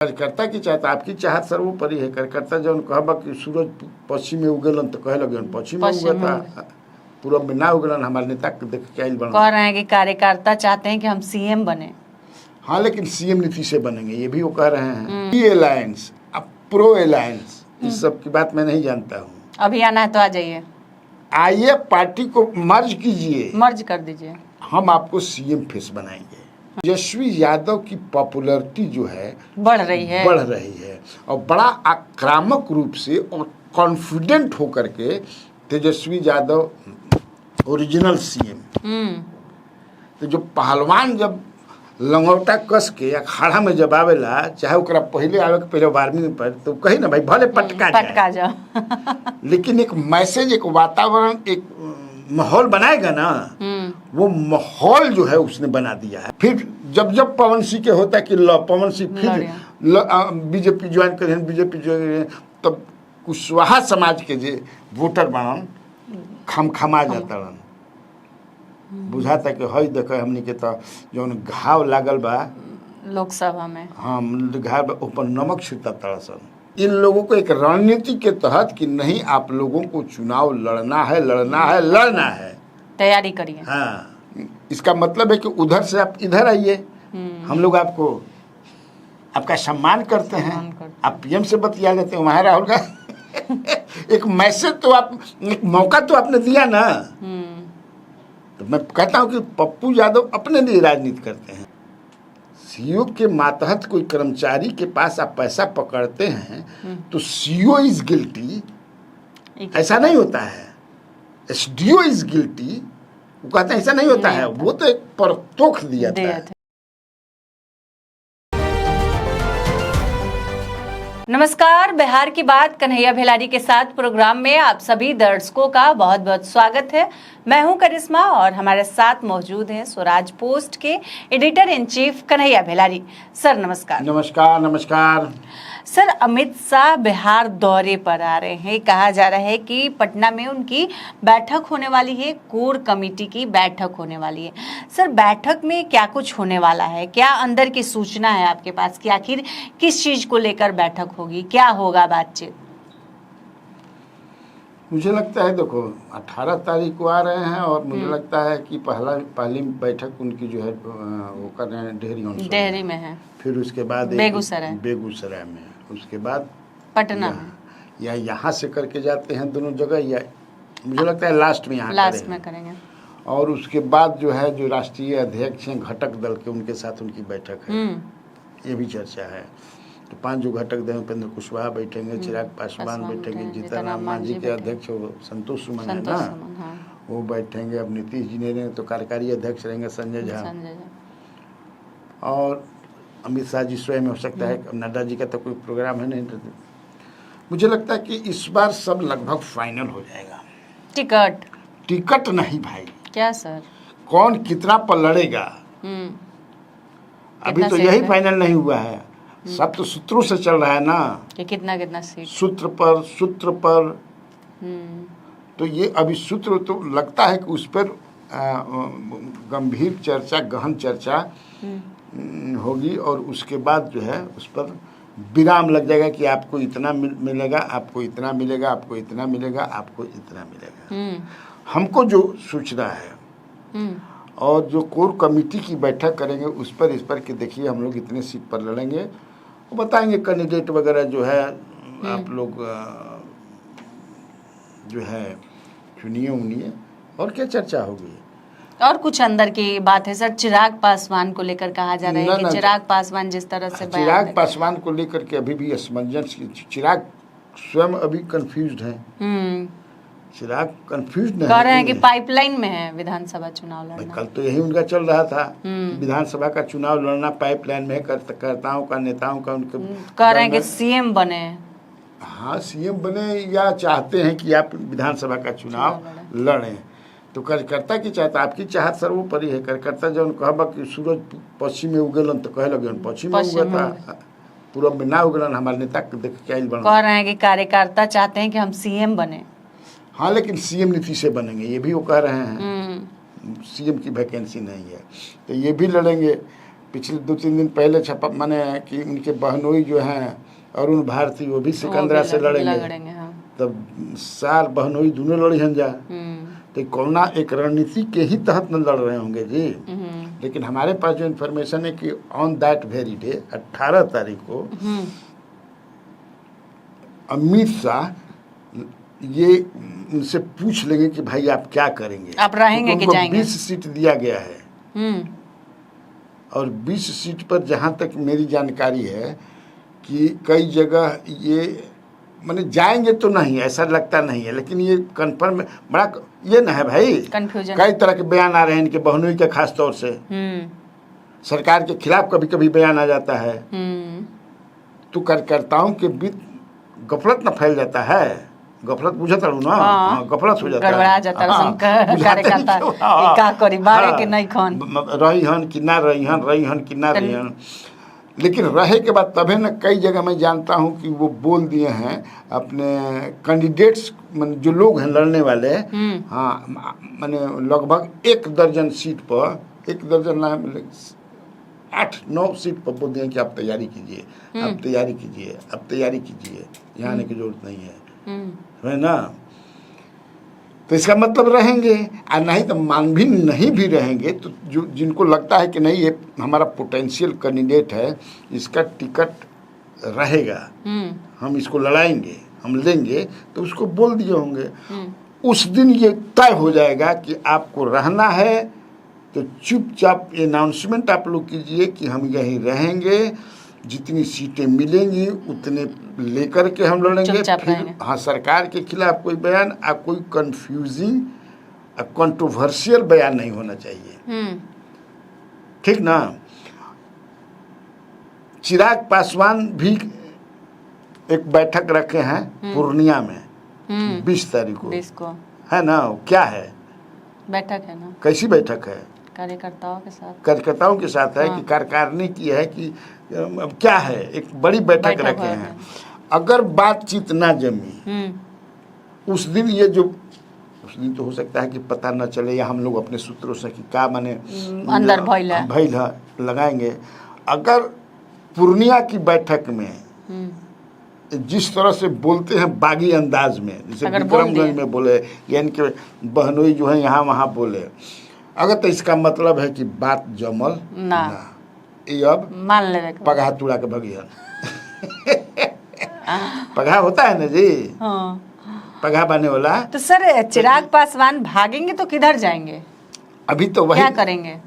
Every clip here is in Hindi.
कार्यकर्ता की चाहता आपकी चाहत सर्वोपरि है। कार्यकर्ता जब कहबा कि सूरज पश्चिम में उगलन तो कहे लगे पश्चिम में उगता, पूरब में ना उगलन। हमारे नेता देख के आइल बन कह रहे हैं कि कार्यकर्ता चाहते हैं कि हम सीएम बने। हाँ, लेकिन सीएम नीतीश से बनेंगे, ये भी वो कह रहे हैं। अलायंस, अब प्रो अलायंस, इस सब की बात मैं नहीं जानता हूँ। अभी आना है तो आ जाइए, आइए पार्टी को मर्ज कीजिए, मर्ज कर दीजिए, हम आपको सीएम फेस बनाएंगे। तेजस्वी यादव की पॉपुलैरिटी जो है बढ़ रही है और बड़ा आक्रामक रूप से और कॉन्फिडेंट होकर के तेजस्वी यादव ओरिजिनल सीएम। तो जो पहलवान जब लंगोटा कस के अखाड़ा में जब आवेला, चाहे ओकरा पहले आवे के पहले 12वीं में पढ़, तो कही ना भाई भले पटका जाओ लेकिन एक मैसेज, एक वातावरण, एक माहौल बनाएगा ना, वो माहौल जो है उसने बना दिया है। फिर जब जब पवन सिंह के होता है कि पवन सिंह फिर बीजेपी ज्वाइन करें, बीजेपी ज्वाइन, तब कुशवाहा समाज के जे वोटर बनन खमखमा जाता रन, बुझाता कि हई देख हमनी के तो जौन घाव लागल बा लोकसभा में, हाँ घाव ऊपर नमक छिड़ता तरसन। इन लोगों को एक रणनीति के तहत कि नहीं, आप लोगों को चुनाव लड़ना है, तैयारी करिए। हाँ, इसका मतलब है कि उधर से आप इधर आइए, हम लोग आपको आपका सम्मान करते हैं। आप पीएम से बतिया लेते हैं, वहाँ राहुल गांधी एक मैसेज तो आप, एक मौका तो आपने दिया ना। तो मैं कहता हूँ कि पप्पू यादव अपने लिए राजनीति करते हैं। सीओ के मातहत कोई कर्मचारी के पास आप पैसा पकड़ते हैं तो सीओ इज गिल्टी, ऐसा नहीं होता है। एसडीओ इज गिल्टी, वो कहते हैं ऐसा नहीं होता है। वो तो एक परतोख दिया था। नमस्कार, बिहार की बात कन्हैया भेलारी के साथ प्रोग्राम में आप सभी दर्शकों का बहुत बहुत स्वागत है। मैं हूं करिश्मा और हमारे साथ मौजूद हैं स्वराज पोस्ट के editor in chief Kanhaiya Bhelari. Sir नमस्कार। नमस्कार। नमस्कार सर, अमित शाह बिहार दौरे पर आ रहे हैं। कहा जा रहा है कि पटना में उनकी बैठक होने वाली है, कोर कमेटी की बैठक होने वाली है। सर, बैठक में क्या कुछ होने वाला है, क्या अंदर की सूचना है आपके पास कि आखिर किस चीज को लेकर बैठक होगी, क्या होगा बातचीत? मुझे लगता है देखो 18 तारीख को आ रहे हैं और मुझे लगता है कि पहली बैठक उनकी जो है वो कर रहे हैं डेहरी में है, फिर उसके बाद बेगूसराय में, उसके बाद पटना या यहाँ से करके जाते हैं दोनों जगह, या मुझे लगता है लास्ट में करेंगे। और उसके बाद जो है जो राष्ट्रीय अध्यक्ष हैं घटक दल के, उनके साथ उनकी बैठक है, ये भी चर्चा है। तो 5 जो घटक दल, उपेंद्र कुशवाहा बैठेंगे, चिराग पासवान बैठेंगे, जीतन राम मांझी के अध्यक्ष संतोष सुमन है ना, वो बैठेंगे। अब नीतीश जी ने तो कार्यकारी अध्यक्ष रहेंगे संजय झा, और अमित शाह जी स्वयं हो सकता है। नड्डा जी का तो कोई प्रोग्राम है नहीं। मुझे लगता है कि इस बार सब लगभग फाइनल हो जाएगा। टिकट नहीं भाई, क्या सर, कौन कितना पर लड़ेगा अभी तो यही फाइनल नहीं हुआ है। सब तो सूत्रों से चल रहा है ना कि कितना सीट, सूत्र पर तो ये अभी सूत्र तो लगता है कि उस पर गंभीर चर्चा, गहन चर्चा होगी और उसके बाद जो है उस पर विराम लग जाएगा कि आपको इतना मिलेगा, आपको इतना मिलेगा, आपको इतना मिलेगा, आपको इतना मिलेगा। हमको जो सूचना है और जो कोर कमेटी की बैठक करेंगे उस पर इस पर कि देखिए हम लोग इतने सीट पर लड़ेंगे, वो बताएंगे कैंडिडेट वगैरह जो है, आप लोग जो है चुनिए और क्या चर्चा होगी। और कुछ अंदर की बात है सर, चिराग पासवान को लेकर कहा जा रहा है कि चिराग पासवान जिस तरह से चिराग पासवान को लेकर के अभी भी असमंजस, चिराग स्वयं अभी कंफ्यूज्ड है। चिराग कंफ्यूज नहीं कह रहे हैं कि पाइपलाइन में है विधानसभा चुनाव लड़ना। कल तो यही उनका चल रहा था, विधानसभा का चुनाव लड़ना पाइपलाइन में है, कार्यकर्ताओं का, नेताओं का, उनके कह रहे हैं कि सीएम बने। हाँ, सीएम बने या चाहते हैं कि आप विधानसभा का चुनाव लड़ें। तो कार्यकर्ता की चाहता आपकी चाहत सर्वोपरि है। कार्यकर्ता जब कहबा कि सूरज पश्चिम में उगलन तो कहे लगे पश्चिम में उगता, पूरब में ना उगलन। हमारे नेता देख के आइल बन, कह रहे हैं कि कार्यकर्ता चाहते हैं कि हम सीएम बने। हाँ, लेकिन सीएम नीतीश से बनेंगे, ये भी वो कह रहे हैं। सीएम की वैकेंसी नहीं है तो ये भी लड़ेंगे। पिछले 2-3 दिन पहले छपा मैंने कि उनके बहनोई जो हैं अरुण भारती वो भी सिकंदरा से लड़ेंगे। हाँ। तब सार बहनोई दोनों लड़ी हन जा। तो कोरोना एक रणनीति के ही तहत न लड़ रहे होंगे जी। लेकिन हमारे पास जो इन्फॉर्मेशन है कि ऑन दैट वेरी डे 18 तारीख को अमित शाह ये उनसे पूछ लेंगे कि भाई आप क्या करेंगे, आप रहेंगे कि जाएंगे। 20 सीट दिया गया है और 20 सीट पर जहाँ तक मेरी जानकारी है कि कई जगह ये माने जाएंगे तो नहीं, ऐसा लगता नहीं है, लेकिन ये कन्फर्म बड़ा ये ना है भाई, कंफ्यूजन। कई तरह के बयान आ रहे हैं इनके बहनोई के, खास तौर से सरकार के खिलाफ कभी कभी बयान आ जाता है। तो कार्यकर्ताओं के बीच गफलत न फैल जाता है, गफलत बुझत रहू ना। हाँ, गफलत हो जाता है, गड़बड़ा जाता है कार्यकर्ता का करी बारे के नहीं खन रही हन कि ना रही हन कि ना रही हन। लेकिन रहे के बाद तभी न कई जगह मैं जानता हूं कि वो बोल दिए हैं अपने कैंडिडेट्स जो लोग हैं लड़ने वाले, हाँ मैंने लगभग 1 दर्जन सीट पर 1 दर्जन 8-9 सीट पर बोल दिए कि आप तैयारी कीजिए, आप तैयारी कीजिए, आप तैयारी कीजिए, यहाँ आने की जरूरत नहीं है ना। तो इसका मतलब रहेंगे, और नहीं तो मान भी नहीं भी रहेंगे तो जो जिनको लगता है कि नहीं ये हमारा पोटेंशियल कैंडिडेट है, इसका टिकट रहेगा, हम इसको लड़ाएंगे, हम लेंगे, तो उसको बोल दिए होंगे। उस दिन ये तय हो जाएगा कि आपको रहना है तो चुपचाप अनाउंसमेंट आप लोग कीजिए कि हम यहीं रहेंगे, जितनी सीटें मिलेंगी उतने लेकर के हम लड़ेंगे। फिर हाँ, सरकार के खिलाफ कोई बयान या कोई कंफ्यूजिंग कंट्रोवर्शियल बयान नहीं होना चाहिए, ठीक ना। चिराग पासवान भी एक बैठक रखे हैं पूर्णिया में 20 तारीख को, है ना। क्या है बैठक है ना, कैसी बैठक है? कार्यकर्ताओं के साथ है कि कार्यकारिणी की है कि क्या है, एक बड़ी बैठक रखे हैं। अगर बातचीत ना जमी उस दिन, ये जो उस दिन तो हो सकता है कि पता न चले, या हम लोग अपने सूत्रों से कि क्या माने अंदर भइल लगाएंगे। अगर पूर्णिया की बैठक में जिस तरह से बोलते हैं बागी अंदाज में, जैसे विक्रमगंज में बोले, यानी कि बहनोई जो है यहाँ वहाँ बोले, अगर तो इसका मतलब है कि बात जमल ना, ये अब मान ले पगहा तुड़ा के भगियन पगहा होता है ना जी, पगहा बने वाला। तो सर चिराग पासवान भागेंगे तो किधर जाएंगे? अभी तो वही क्या करेंगे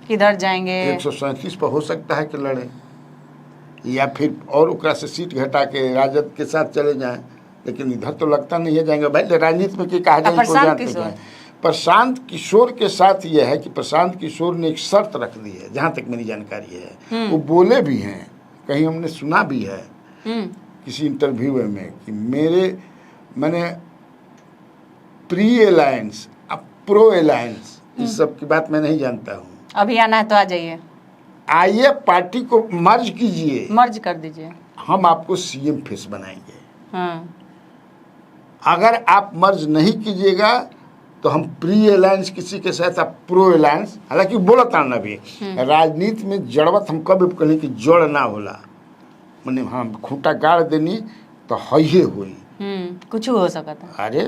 किधर जाएंगे? 137 पर हो सकता है कि लड़े, या फिर और ओकरा से सीट घटा के राजद के साथ चले जाएं, लेकिन इधर तो लगता नहीं है जाएंगे। भाई राजनीति में क्या कहा जाए, प्रशांत किशोर के साथ ये है कि प्रशांत किशोर ने एक शर्त रख दी है, जहाँ तक मेरी जानकारी है, वो बोले भी हैं, कहीं हमने सुना भी है किसी इंटरव्यू में कि मैंने प्री अलायंस अब प्रो अलायंस इस सब की बात मैं नहीं जानता हूँ। अभी आना है तो आ जाइए, आइए पार्टी को मर्ज कीजिए, मर्ज कर दीजिए, हम आपको सीएम फेस बनाएंगे। अगर आप मर्ज नहीं कीजिएगा तो हम प्री अलायंस किसी के साथ, आप प्रो अलायंस, हालांकि बोला था ना भी राजनीति में जड़वत हम कभी कहें कि जड़ ना होला, मैंने हाँ खूंटा गाड़ देनी तो है हुई, कुछ हो सकता है। अरे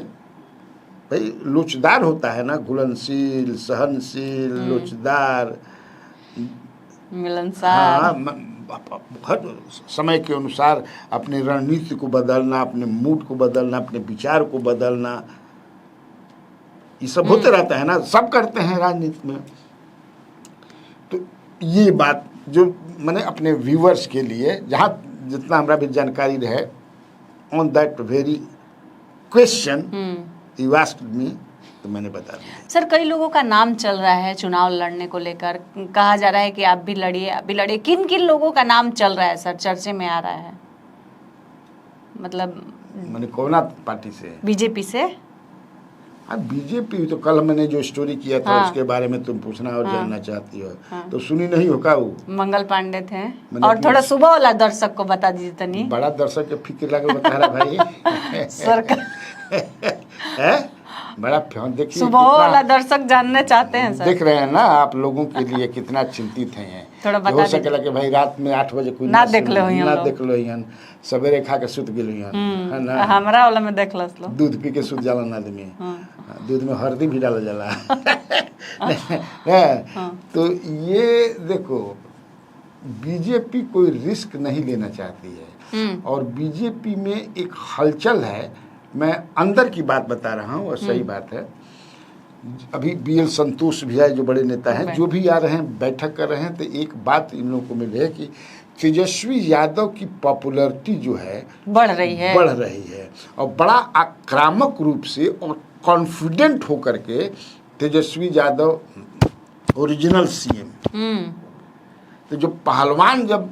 भाई लोचदार होता है ना, घुलनशील, सहनशील, लोचदार, मिलनसार, हर समय के अनुसार अपनी रणनीति को बदलना, अपने मूड को बदलना, अपने विचार को बदलना, ये सब होते रहता है ना, सब करते हैं राजनीति में। तो ये बात जो मैंने अपने व्यूअर्स के लिए, जहाँ जितना हमारा भी जानकारी रहे, on that very question you asked me, तो मैंने बता दिया। सर कई लोगों का नाम चल रहा है चुनाव लड़ने को लेकर, कहा जा रहा है कि आप भी लड़िए, आप भी लड़िए। किन किन लोगों का नाम चल रहा है सर, चर्चे में आ रहा है? मतलब मैंने कौन पार्टी से? बीजेपी से। हाँ बीजेपी तो कल मैंने जो स्टोरी किया था उसके बारे में तुम पूछना और जानना चाहती हो, तो सुनी नहीं हो का? वो मंगल पांडे थे, और थोड़ा सुबह वाला दर्शक को बता दीजिए तनी। बड़ा दर्शक के फिक्र लगे बता रहा भाई सरकार है बड़ा देखिए सुबह वाला दर्शक जानना चाहते हैं सर। देख रहे हैं ना आप लोगों के लिए कितना चिंतित हैं। थोड़ा बता हो सकेला कि भाई रात में 8 बजे कोई ना देख लो ही हम ना लोग। देख लो ही सवेरे खा के सुत गेल है ना। हमरा वाला में देख लस लो। दूध पी के सुत जाला ना आदमी। दूध में हल्दी भी डाला जाला। तो ये देखो बीजेपी कोई रिस्क नहीं लेना चाहती है और बीजेपी में एक हलचल है। मैं अंदर की बात बता रहा हूँ और सही बात है। अभी BL संतोष भी है जो बड़े नेता हैं, जो भी आ रहे हैं बैठक कर रहे हैं, तो एक बात इन लोगों को मिल रही है कि तेजस्वी यादव की पॉपुलैरिटी जो है बढ़ रही है और बड़ा आक्रामक रूप से और कॉन्फिडेंट होकर के तेजस्वी यादव ओरिजिनल CM। तो जो पहलवान जब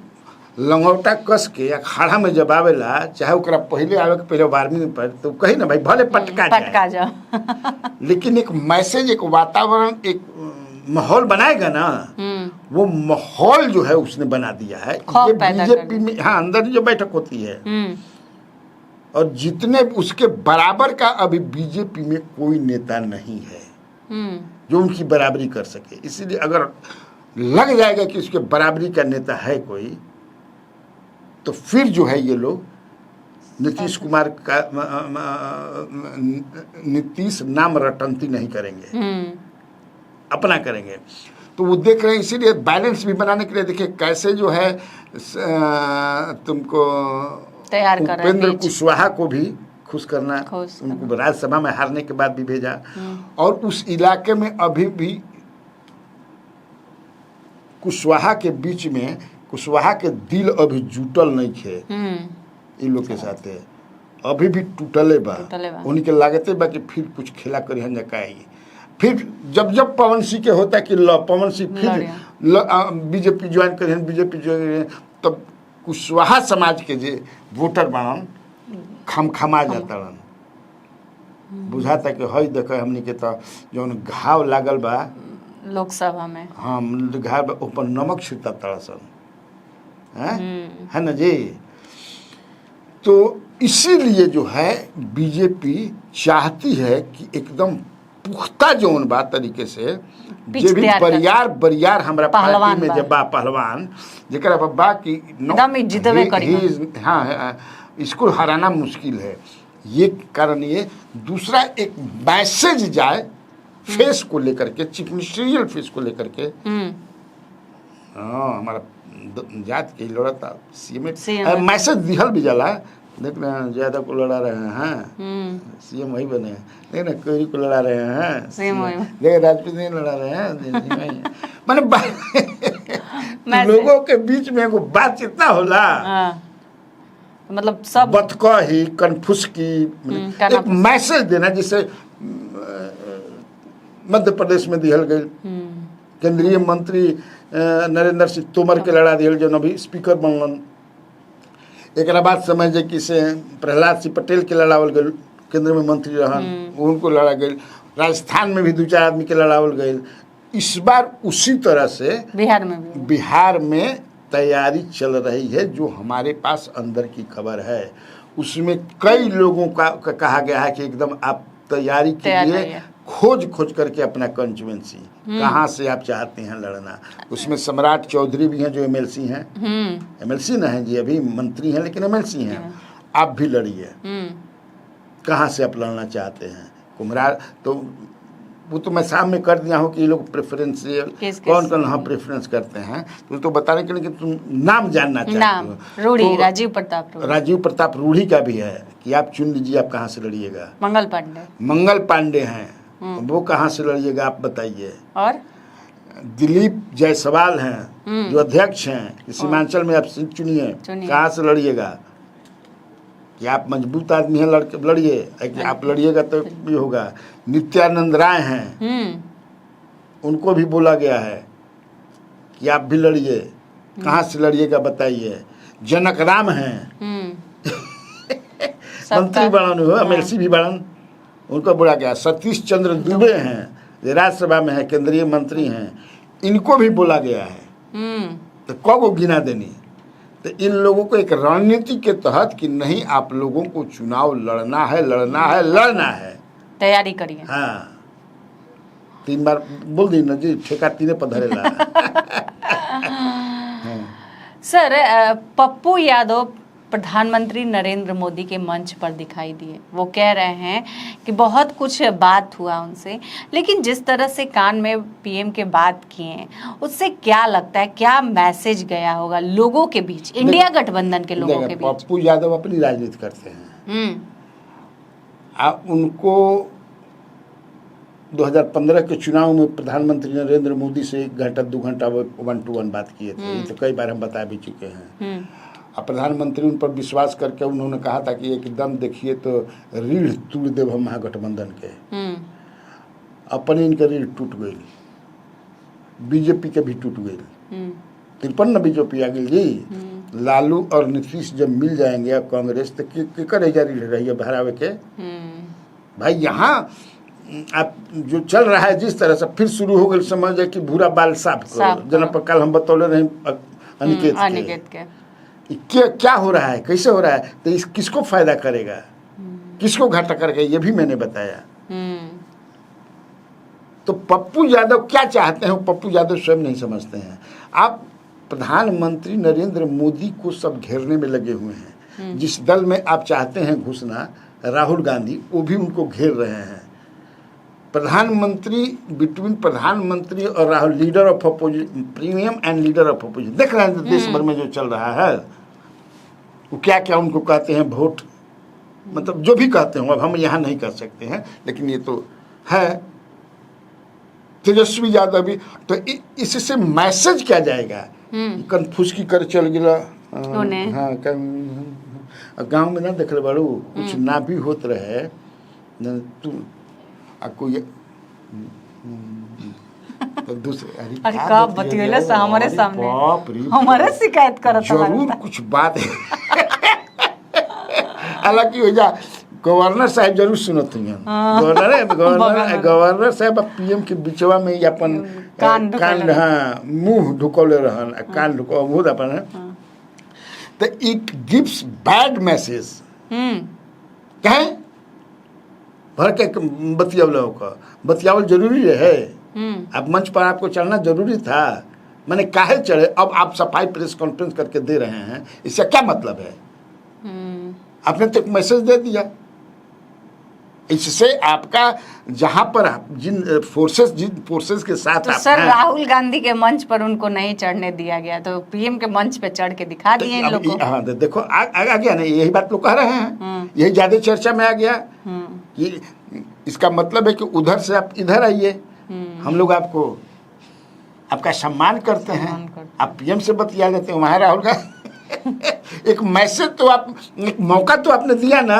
लंगोटा कस के अखाड़ा में जब आवेला, चाहे ओकरा पहले आवे के पहले 12वीं में पढ़, तो कही ना भाई भले पटका जाए लेकिन एक मैसेज, एक वातावरण, एक माहौल बनाएगा ना। वो माहौल जो है उसने बना दिया है। ये बीजेपी में हाँ अंदर जो बैठक होती है और जितने उसके बराबर का अभी बीजेपी में कोई नेता नहीं है जो उनकी बराबरी कर सके। इसीलिए अगर लग जाएगा कि उसके बराबरी का नेता है कोई, तो फिर जो है ये लोग नीतीश कुमार का नीतीश नाम रटंती नहीं करेंगे, अपना करेंगे। तो वो देख रहे हैं, इसीलिए बैलेंस भी बनाने के लिए देखिए कैसे जो है तुमको तैयार कर रहे हैं। उपेंद्र कुशवाहा को भी खुश करना, उनको राज्यसभा में हारने के बाद भी भेजा और उस इलाके में अभी भी कुशवाहा के बीच में कुशवाहा के दिल अभी जुटल नहीं थे इन लोग के साथ है, अभी भी टूटले बा। उनके लागते बा कि फिर कुछ खेला करी हन जकाई। फिर जब पवन सिंह के होता कि पवन सिंह फिर बीजेपी ज्वाइन करी, बीजेपी ज्वाइन, तब कुशवाहा समाज के जे वोटर बनन खमखमा जाता रन। बुझाता कि हई देख हमनी के तो जौन घाव लागल बा लोकसभा में, हाँ घाव ऊपर नमक छिड़ता तड़सन है ना जी। तो इसीलिए जो है बीजेपी चाहती है कि एकदम पुख्ता जौन बा तरीके से जे भी बरियार हमरा पार्टी में जब बा पहलवान जेकरा बा की एकदम जितबे करी, हाँ इसको हराना मुश्किल है। ये कारण ये दूसरा एक मैसेज जाए फेस को लेकर के, चीफ मिनिस्ट्रियल फेस को लेकर के। हाँ हमारा जात के लड़ता CM मैसेज दिहल भी जाला। देख रहे हैं ज्यादा को लड़ा रहे हैं CM वही बने, देख ना कोयरी को लड़ा रहे हैं, देख राजपूत नहीं लड़ा रहे हैं। माने लोगों के बीच में एगो बात इतना होला, मतलब सब बतका ही कन्फ्यूज की एक मैसेज देना, जिससे मध्य प्रदेश में दिहल गई केंद्रीय मंत्री नरेंद्र सिंह तोमर के लड़ा दिहल जो अभी स्पीकर बनलन। एक बाद समझ कि से प्रहलाद सिंह पटेल के लड़ावल गई, केंद्र में मंत्री रहन, उनको लड़ा गई। राजस्थान में भी 2-4 आदमी के लड़ावल गई। इस बार उसी तरह से बिहार में तैयारी चल रही है। जो हमारे पास अंदर की खबर है उसमें कई लोगों का कहा गया है कि एकदम आप तैयारी कीजिए, खोज करके अपना कंस्टिट्यूएंसी कहाँ से आप चाहते हैं लड़ना। उसमें सम्राट चौधरी भी हैं जो MLC हैं, MLC ना हैं जी, अभी मंत्री हैं लेकिन MLC हैं। आप भी लड़िए, कहाँ से आप लड़ना चाहते हैं। कुम्हरार तो वो तो मैं सामने कर दिया हूँ कि ये लोग प्रेफरेंशियल कौन हाँ प्रेफरेंस करते हैं, तो बता रहे कि तुम नाम जानना चाहते हो। रूढ़ी तो राजीव प्रताप रूढ़ी का भी है कि आप चुन लीजिए आप कहाँ से लड़िएगा। मंगल पांडे हैं, वो कहाँ से लड़िएगा आप बताइए। और दिलीप जायसवाल हैं जो अध्यक्ष हैं, सीमांचल में आप सीट चुनिए, कहाँ से लड़िएगा। कि आप मजबूत आदमी हैं लड़िए, कि आप लड़िएगा तो भी होगा। नित्यानंद राय हैं, उनको भी बोला गया है कि आप भी लड़िए, कहाँ से लड़िएगा बताइए। जनक राम हैं मंत्री बड़न हो, MLC भी बड़न, उनको बोला गया। सतीश चंद्र दुबे हैं, राज्यसभा में है, केंद्रीय मंत्री हैं, इनको भी बोला गया है। तो कब गिना देनी। तो इन लोगों को एक रणनीति के तहत कि नहीं आप लोगों को चुनाव लड़ना है, तैयारी करिए। हाँ 3 बार बोल दी ना जी, ठेका 3 पर धरेला। सर पप्पू यादव प्रधानमंत्री नरेंद्र मोदी के मंच पर दिखाई दिए। वो कह रहे हैं कि बहुत कुछ बात हुआ उनसे, लेकिन जिस तरह से कान में पीएम के बात किए उससे क्या लगता है, क्या मैसेज गया होगा लोगों के बीच, इंडिया गठबंधन के लोगों के बीच? पप्पू यादव अपनी राजनीति करते हैं। उनको 2015 के चुनाव में प्रधानमंत्री नरेंद्र मोदी से 1 घंटा 2 घंटा 1-to-1 बात किए थे। ये तो कई बार हम बता भी चुके हैं। अब प्रधानमंत्री उन पर विश्वास करके उन्होंने कहा था कि एकदम देखिए तो रीढ़ टूट देव हम महागठबंधन के। अपने इनके रीढ़ टूट गई, बीजेपी के भी टूट गई। 53 बीजेपी आ गई जी। लालू और नीतीश जब मिल जाएंगे अब कांग्रेस तो केकर रीढ़ रही है भरावे के। भाई यहाँ आप जो चल रहा है जिस तरह से फिर शुरू हो गई, समझ जाए कि भूरा बाल साफ करो। जना पर कल हम बतौले रहे अनिकेत के क्या हो रहा है, कैसे हो रहा है, तो इस किसको फायदा करेगा, किसको घाटा करेगा, ये भी मैंने बताया। तो पप्पू यादव क्या चाहते हैं पप्पू यादव स्वयं नहीं समझते हैं। आप प्रधानमंत्री नरेंद्र मोदी को सब घेरने में लगे हुए हैं। जिस दल में आप चाहते हैं घुसना, राहुल गांधी, वो भी उनको घेर रहे हैं। प्रधानमंत्री, बिटवीन प्रधानमंत्री और Rahul, leader of opposition, premium and leader of opposition, देख रहे हैं देश भर में जो चल रहा है। वो क्या क्या उनको कहते हैं, वोट, मतलब जो भी कहते हैं, अब हम यहाँ नहीं कर सकते हैं, लेकिन ये तो है। तेजस्वी यादव भी तो इससे मैसेज क्या जाएगा, कन्फ्यूज की कर चल गया। हाँ गाँव में ना देख ले बारू, कुछ ना भी होत रहे तू आपको ये तो दूसरे अरे का बतियला से हमारे सामने हमारे शिकायत करत जरूर कुछ बात है। हालांकि हो जा गवर्नर साहब जरूर सुनत हैं। गवर्नर साहब पीएम के बिचवा में अपन कान हाँ मुंह ढुकौले रहन, कान ढुको बहुत अपन है। तो इट गिव्स बैड मैसेज। कहे भर के बतियावल जरूरी है। अब मंच पर आपको चढ़ना जरूरी था, मैंने काहे चढ़े। अब आप सफाई प्रेस कॉन्फ्रेंस करके दे रहे हैं, इसका क्या मतलब है? आपने तो एक मैसेज दे दिया। इससे आपका जहां पर जिन फोर्सेस के साथ तो सर राहुल गांधी के मंच पर उनको नहीं चढ़ने दिया गया, तो पीएम के मंच पे चढ़ के दिखा दिए इन लोगों को। हाँ देखो आ गया नहीं, यही बात लोग कह रहे हैं, यही ज्यादा चर्चा में आ गया कि इसका मतलब है कि उधर से आप इधर आइए, हम लोग आपका सम्मान करते हैं, आप पीएम से बतिया लेते हैं, वहां राहुल का एक मैसेज तो आप, एक मौका तो आपने दिया ना।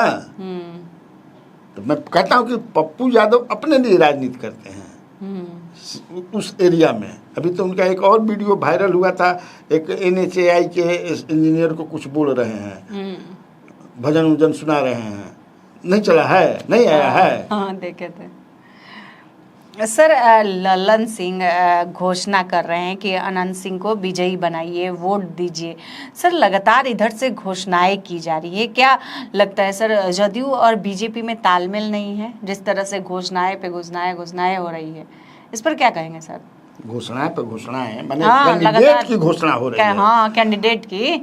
तो मैं कहता हूँ कि पप्पू यादव अपने लिए राजनीति करते हैं उस एरिया में। अभी तो उनका एक और वीडियो वायरल हुआ था, एक NHAI के इंजीनियर को कुछ बोल रहे हैं, भजन उजन सुना रहे हैं, नहीं चला है, नहीं आया है। हाँ देखे थे सर। ललन सिंह घोषणा कर रहे हैं कि अनंत सिंह को विजयी बनाइए, वोट दीजिए। सर लगातार इधर से घोषणाएं की जा रही है, क्या लगता है सर जदयू और बीजेपी में तालमेल नहीं है? जिस तरह से घोषणाएं पे घोषणाएं हो रही है, इस पर क्या कहेंगे सर? घोषणाएं पे घोषणाएं, माने कैंडिडेट की घोषणा हो रही है। हाँ कैंडिडेट की,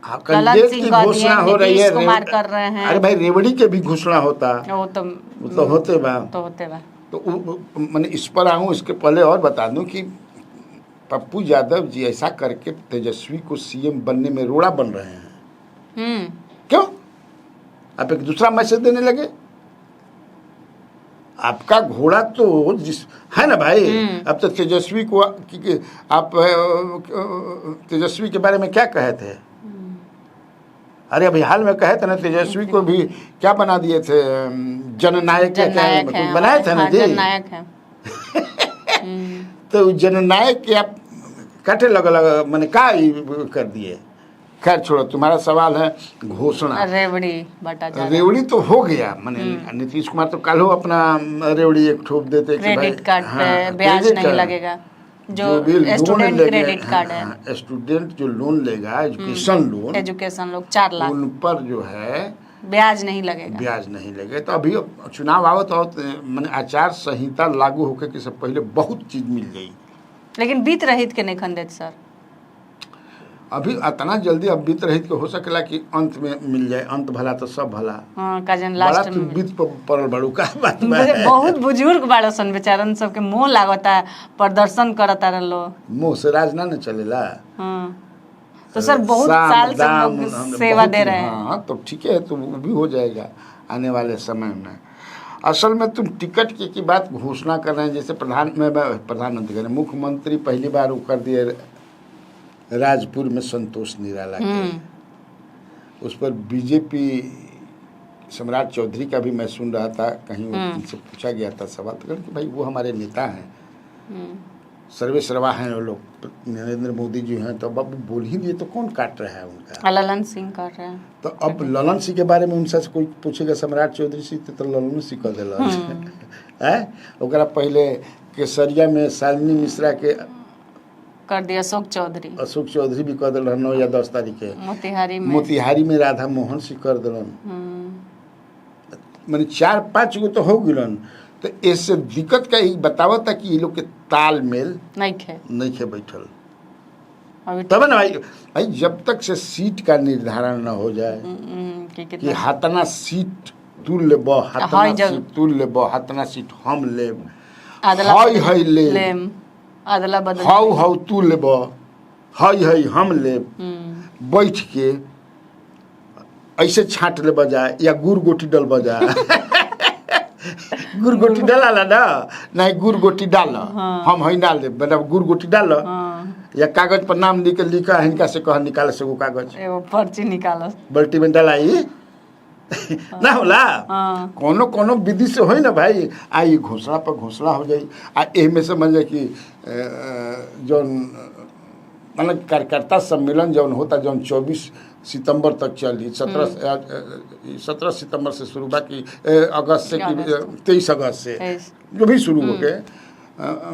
कैंडिडेट की घोषणा हो रही है, कुमार कर रहे हैं। अरे भाई रेवड़ी के भी घोषणा होता, वो तो मतलब होते बा। तो मैंने इस पर आऊँ, इसके पहले और बता दूं कि पप्पू यादव जी ऐसा करके तेजस्वी को सीएम बनने में रोड़ा बन रहे हैं। क्यों? आप एक दूसरा मैसेज देने लगे। आपका घोड़ा तो जिस है ना भाई। अब तो तेजस्वी को आप तेजस्वी के बारे में क्या कहे थे? अरे अभी हाल में कहे थे ना, तेजस्वी को भी क्या बना दिए थे, जननायक बनाए थे ना जी। जननायक है। तो जननायक के आप काटे लग मैंने क्या कर दिए। खैर छोड़ो, तुम्हारा सवाल है घोषणा। रेवड़ी तो हो गया, मैंने नीतीश कुमार तो कल हो अपना रेवड़ी एक ठोक देते, क्रेडिट कार्ड पे ब्याज नहीं लगेगा, जो स्टूडेंट क्रेडिट कार्ड है। स्टूडेंट जो लोन लेगा, एजुकेशन लोन 4 लाख, उन पर जो है ब्याज नहीं लगेगा। ब्याज नहीं लगे। तो अभी चुनाव आवत हो मैंने आचार संहिता लागू होके के से पहले बहुत चीज मिल गई, लेकिन बीत रहित के नहीं खंडित सर। अभी इतना जल्दी अब बीत रहित के हो सकेला कि अंत में मिल जाए। अंत भला तो सब भला। हाँ, काजन बड़ा लास्ट तुम में बीत पर पड़ल बड़ू का बात बा। बहुत बुजुर्ग बाड़ा सन बेचारन सबके मुंह लागता, प्रदर्शन करता रह लो। मुंह से राज ना चलेला। हाँ, तो सर बहुत साम, साल से दाम, लोग हमने सेवा बहुत- दे रहे हैं। हाँ तो ठीक है, तो वो भी हो जाएगा आने वाले समय में। असल में तुम टिकट की बात घोषणा कर रहे हैं, जैसे प्रधानमंत्री करें, मुख्यमंत्री पहली बार वो कर दिए राजपुर में संतोष निराला के। उस पर बीजेपी सम्राट चौधरी का भी मैं सुन रहा था, कहीं उनसे पूछा गया था सवाल, तो कि भाई वो हमारे नेता हैं, सर्वे सर्वा हैं वो लोग, नरेंद्र मोदी जी हैं, तो अब बोल ही दिए तो कौन काट रहा है उनका। ललन सिंह कर रहे हैं। तो अब ललन सिंह के बारे में उनसे कोई पूछेगा सम्राट चौधरी से तो ललन सिंह कह दिल है। ओकरा पहले केसरिया में शालिनी मिश्रा के कर दिया अशोक चौधरी भी कह दिल 9 या 10 तारीख के। मोतिहारी में राधा मोहन सिंह कर दिलन। मैंने 4-5 गो तो हो गिलन। तो इससे दिक्कत का ही बतावा था कि ये लोग के तालमेल नहीं खे बैठल। तब ना भाई जब तक से सीट का निर्धारण न हो जाए कि हाथना सीट तू लेब, हाथना सीट तू लेब, हाथना सीट हम लेब, हाय लेब, हाउ तू लेब, हाय हम लेब, बैठ के ऐसे छाट ले बजाए या गुड़ गोटी डल बजाए। गुड़ गोटी डाला ना, नहीं गुड़ गोटी डाल, हम है ना ले, मतलब गुड़ गोटी डाल या कागज पर नाम लिखा है, इनका से कह निकाल से वो कागज एगो पर्ची निकाल बल्टी में डालाई ना होला। कोनो कोनो विधि से होई ना भाई। आ ये घोषणा पर घोषणा हो जाई। आ एह में समझ कि जौन मतलब कार्यकर्ता सम्मेलन जौन होता, जौन 24 सितंबर तक चली, 17 सितंबर से शुरू, बाकी अगस्त से 23 अगस्त से जो भी शुरू हो के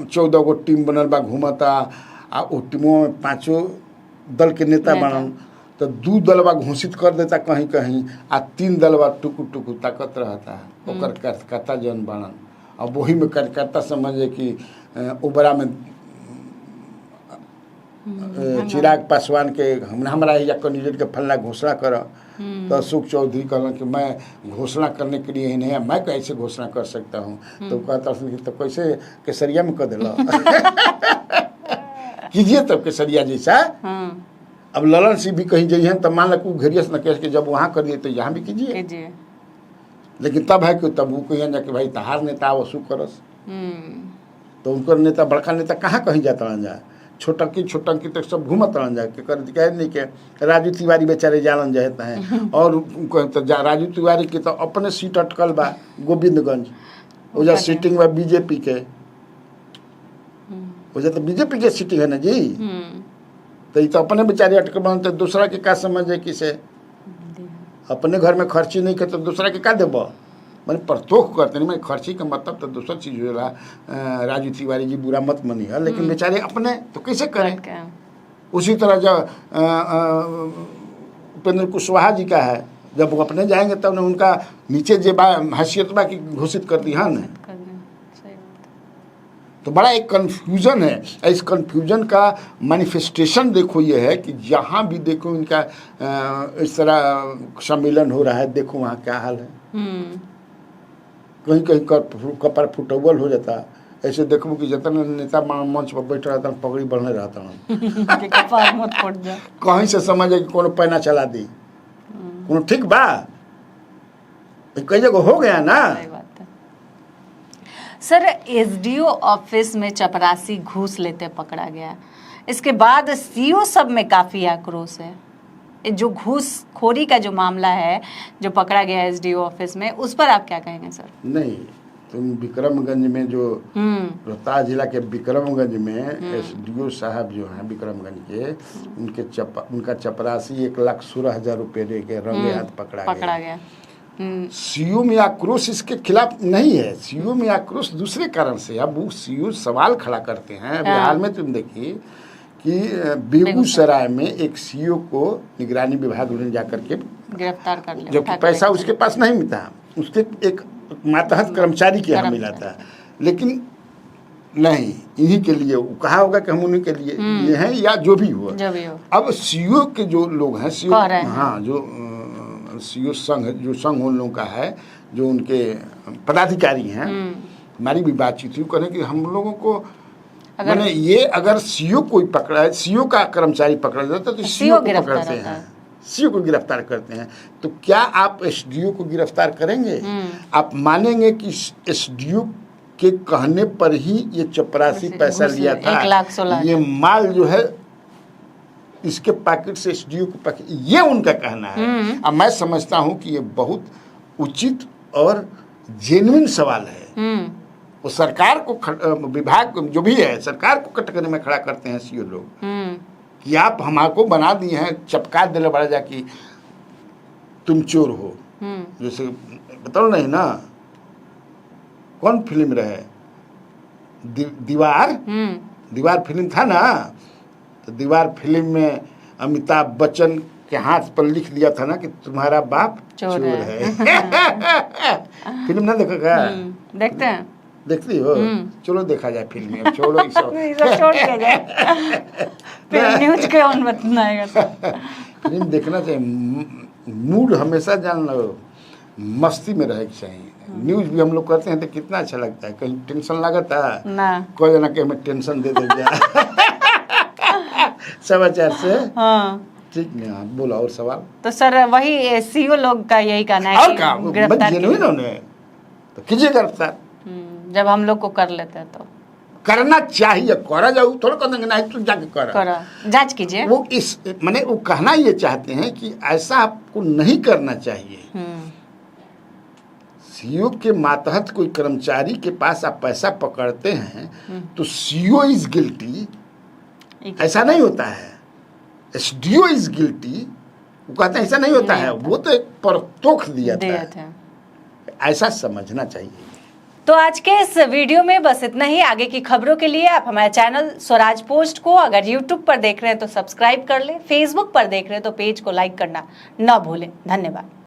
14 गो टीम बनल बा, घूमता। आ वो टीमों में 5 दल के नेता बनल, तो 2 दलवा घोषित कर देता कहीं कहीं, आ 3 दलवा टुकु टुकु ताकत रहता है ओकर कार्यकर्ता जौन बनल। अब वही में कार्यकर्ता समझे कि ओबरा में चिराग पासवान के हमारा या कैंडिडेट के फलना घोषणा कर। तो अशोक चौधरी कहलन कि मैं घोषणा करने के लिए ही नहीं है, मैं कैसे घोषणा कर सकता हूँ। तो कहता तो कैसे केसरिया में कर दिला कीजिए तब केसरिया जैसा। अब ललन सिंह भी कहीं जाइए तब मान लो घेरियस न कह के जब वहाँ कर दिए तो यहाँ भी कीजिए। लेकिन तब है कि तब वो कहिए कि भाई तहार नेता वसू करस, तो उनकर नेता बड़का नेता कहाँ कहीं जाता जाए, छोटंकी तक सब घूमत रहन जाए के कर कहे नहीं के राजू तिवारी बेचारे जालन जाता है। और तो राजू तिवारी के तो अपने सीट अटकल बा गोविंदगंज, उजा सीटिंग बा बीजेपी के, उजा तो बीजेपी के सीटिंग है ना जी। तो ये तो अपने बेचारे अटकल बन, तो दूसरा के का समझे कि से अपने घर में खर्ची नहीं के तो दूसरा के का देब। मैंने परतोख करते नहीं, मैं खर्ची का मतलब तो दूसरा चीज होला। राजू तिवारी जी बुरा मत मनी है, लेकिन बेचारे अपने तो कैसे करें। उसी तरह जब उपेंद्र कुशवाहा जी का है, जब वो अपने जाएंगे तब तो उनका नीचे जे हैसियत बा की घोषित कर दी है न। तो बड़ा एक कन्फ्यूजन है। इस कन्फ्यूजन का मैनिफेस्टेशन देखो ये है कि जहाँ भी देखो इनका इस तरह सम्मेलन हो रहा है, देखो वहाँ क्या हाल है। कहीं कहीं कपार फुटबल हो जाता। ऐसे देखो कि जितना नेता मंच पर बैठ रहता पगड़ी बढ़ने रहता कहीं से समझे कि कोनो पैना चला दी, कोनो ठीक बा, कई जगह हो गया ना। सर एसडीओ ऑफिस में चपरासी घूस लेते पकड़ा गया, इसके बाद सीओ सब में काफी आक्रोश है। जो घूसखोरी का जो मामला है जो पकड़ा गया एसडीओ ऑफिस में, उस पर आप क्या कहेंगे सर? नहीं, तुम विक्रमगंज में जो रोहतास जिला के विक्रमगंज में एसडीओ साहब जो हैं विक्रमगंज के, उनका चपरासी 1,16,000 रुपये दे के रंगे हाथ पकड़ा गया। सीओ में आक्रोश इसके खिलाफ नहीं है, सीओ में आक्रोश दूसरे कारण से। अब वो सीओ सवाल खड़ा करते हैं। अभी हाल में तुम देखिए कि बेगूसराय में एक सीओ को निगरानी विभाग ने जाकर के गिरफ्तार कर लिया, जबकि उठाकर पैसा लेके उसके पास नहीं मिलता, उसके एक मातहत कर्मचारी के यहाँ मिला था। लेकिन नहीं, इन्हीं के लिए वो कहा होगा कि हम उन्हीं के लिए ये हैं, या जो भी हो। जो भी हो। अब सीओ के जो लोग हैं, सीओ, कह रहे हैं। हाँ, जो सीओ संघ, जो संघ उन लोगों का है, जो उनके पदाधिकारी हैं, हमारी भी बातचीत हुई, करें कि हम लोगों को मैंने ये, अगर सीओ कोई पकड़ा है, सीओ का कर्मचारी पकड़ा जाता है तो सीओ को पकड़ते हैं, सीओ को गिरफ्तार करते हैं, तो क्या आप एसडीओ को गिरफ्तार करेंगे? आप मानेंगे कि एसडीओ के कहने पर ही ये चपरासी पैसा लिया था, 1,16,000 ये माल जो है इसके पैकेट से एसडीओ को पैकेट, ये उनका कहना है। अब मैं समझता हूँ कि ये बहुत उचित और जेन्युइन सवाल है। वो सरकार को विभाग जो भी है, सरकार को कटघरे में खड़ा करते हैं सीओ लोग, कि आप हमारे बना दिए हैं, चपका दिले बड़ा जा कि तुम चोर हो। जैसे बताओ नहीं ना, कौन फिल्म रहे, दीवार, दीवार फिल्म था ना, तो दीवार फिल्म में अमिताभ बच्चन के हाथ पर लिख दिया था ना कि तुम्हारा बाप चोर है। फिल्म ना देखा? देखते हैं, देखती हो? चलो देखा जाए फिल्म में, छोड़ो इस छोड़ के जाए, फिर न्यूज के ऑन बताएगा तो। फिल्म देखना चाहिए, मूड हमेशा जान लो मस्ती में रहे चाहिए। न्यूज भी हम लोग करते हैं तो कितना अच्छा लगता है, कहीं टेंशन लगता है ना, कोई जना के हमें टेंशन दे देगा समाचार से। हाँ ठीक है, हाँ बोला और सवाल। तो सर वही सीओ लोग का यही कहना है और क्या, जेन्युइन होने तो कीजिए गिरफ्तार, जब हम लोग को कर लेते हैं तो करना चाहिए, करा जाऊ थोड़ा कर देंगे, नहीं तो जाके करा, जांच कीजिए। वो इस मैंने वो कहना ये चाहते हैं कि ऐसा आपको नहीं करना चाहिए। सीओ के मातहत कोई कर्मचारी के पास आप पैसा पकड़ते हैं तो सीओ इज गिल्टी, ऐसा नहीं होता है। एसडीओ इज गिल्टी, वो कहते हैं ऐसा नहीं होता है, वो तो एक परतोख दिया था, ऐसा समझना चाहिए। तो आज के इस वीडियो में बस इतना ही। आगे की खबरों के लिए आप हमारे चैनल स्वराज पोस्ट को अगर यूट्यूब पर देख रहे हैं तो सब्सक्राइब कर लें, फेसबुक पर देख रहे हैं तो पेज को लाइक करना न भूलें। धन्यवाद।